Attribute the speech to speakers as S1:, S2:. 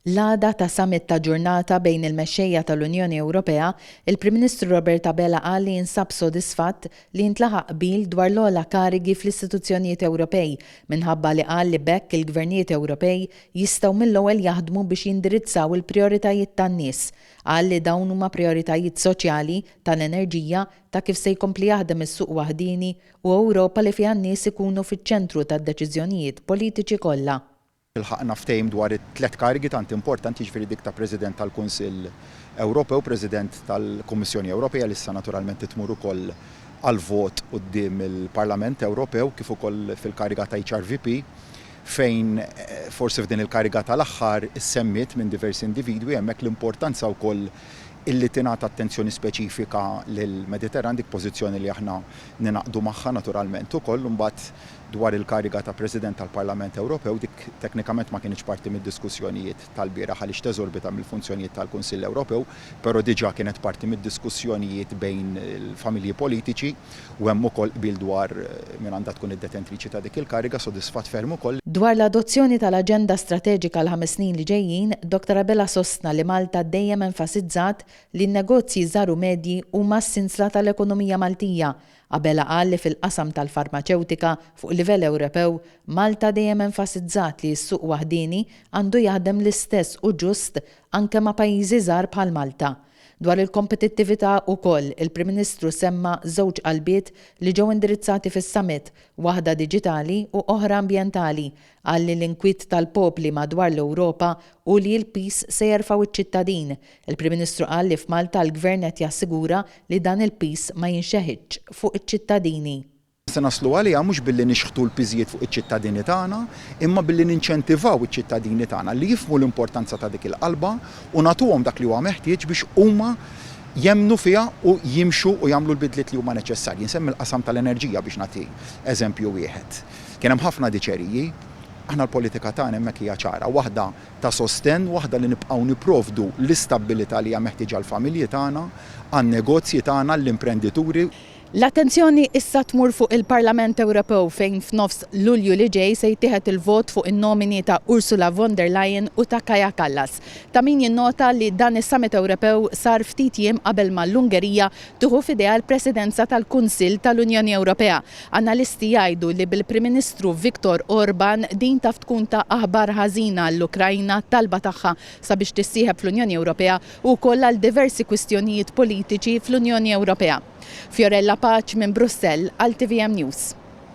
S1: L-għada ta' summit ta' ġurnata bejn il-mexxejja tal-Unjoni Ewropea, il-Prim Ministru Robert Abela qal li jinsab sodisfatt li ntlaħaq qbil dwar l-ogħla karigi fl-istituzzjonijiet Ewropej minħabba li qal li bekk il-gvernijiet Ewropej jistgħu mill-ewwel jaħdmu biex jindirizzaw il-prijoritajiet tan-nies. Qal li dawn huma prijoritajiet soċjali, tal-enerġija, ta' kif se jkompli jaħdem is-suq waħdini u Ewropa li fiha n-nies ikunu fiċ-ċentru tad-deċiżjonijiet politiċi kollha.
S2: Il-ħaqna ftehim dwar it-tlet karigi tant importanti, ġifieri dik ta' President tal-Kunsill Ewropew, President tal-Kummissjoni Ewropea li issa naturalment tmur ukoll għal vot quddiem il-Parlament Ewropew kif ukoll fil-kariga ta' HRVP fejn forsi f'din il-kariga tal-aħħar issemmit minn diversi individwi hemmhekk l-importanza wkoll illi tingħata attenzjoni speċifika lill-Mediterran, dik pożizzjoni li aħna ninaqdu magħha naturalment ukoll imbagħad dwar il-kariga ta' President tal-Parlament Ewropew dik teknikament ma kienx parti mid-diskussjonijiet tal-bieraħ għaliex teżorbita mill-funzjonijiet tal-Kunsill Ewropew, però diġà kienet parti mid-diskussjonijiet bejn il-familji politiċi u hemm ukoll qbil dwar min għandha tkun id-detentriċi ta' dik il-kariga sodisfatt ferm ukoll.
S1: Dwar l-adozzjoni tal-Aġenda Strateġika l-5 snin li ġejjin, Dr. Abela sostna li Malta dejjem enfasizzat li n-negozji żaru medji huma s-sinsla tal-ekonomija Maltija. Abela qal li fil-qasam tal-farmaceutika fuq livell Ewropew, Malta dejjem enfasizzat li s-suq waħdini għandu jaħdem l-istess u ġust anke ma' pajjiżi żgħar bħal Malta. Dwar il-kompetittività wkoll, il-Prim Ministru semma żewġ qalbiet li ġew indirizzati fis-summit, waħda diġitali u oħra ambjentali, qal li l-inkwiet tal-popli madwar l-Ewropa u li l-peace se jerfgħu iċ-ċittadin. Il-Prim Ministru qal li f'Malta l-Gvern qed jassigura li dan il-peace ma jinxeħidx fuq iċ-ċittadini.
S2: Se naslu għalija mhux billi nixħtu l-piżijiet fuq iċ-ċittadini tagħna, imma billi ninċentivaw iċ-ċittadini tagħna li jifhmu l-importanza ta' dik il-qalba u nagħtuhom dak li huwa meħtieġ biex huma jemnu fiha u jimxu u jagħmlu l-bidliet li huma neċessarji. Nsemmi l-qasam tal-enerġija biex nagħti eżempju wieħed. Kien hemm ħafna diċeriji, aħna l-politika tagħna hemmhekk hija ċara, waħda ta' sosten, waħda li nibqgħu nipprovdu l-istabbilità li hija meħtieġa għall-familji tagħna, għan-negozji tagħna, l-imprendituri.
S1: L-attenzjoni issa tmur fuq il-Parlament Ewropew fejn f'nofs Lulju li ġej se jittieħed il-vot fuq in-nomini ta' Ursula von der Leyen u ta' Kaja Kallas. Ta' min jinnota li dan is-Summit Ewropew sar ftit jiem qabel mal-Ungerija tieħu f'idea l-Presidenza tal-Kunsill tal-Unjoni Ewropea. Analisti jgħidu li bil-Prim Ministru Viktor Orban din taf tkun ta' aħbar ħażina l-Ukrajna talba tagħha sabiex tissieħeb fl-Unjoni Ewropea u wkoll għal diversi kwistjonijiet politiċi fl-Unjoni Ewropea. Fiorella Paċ minn Brussell għal TVM News.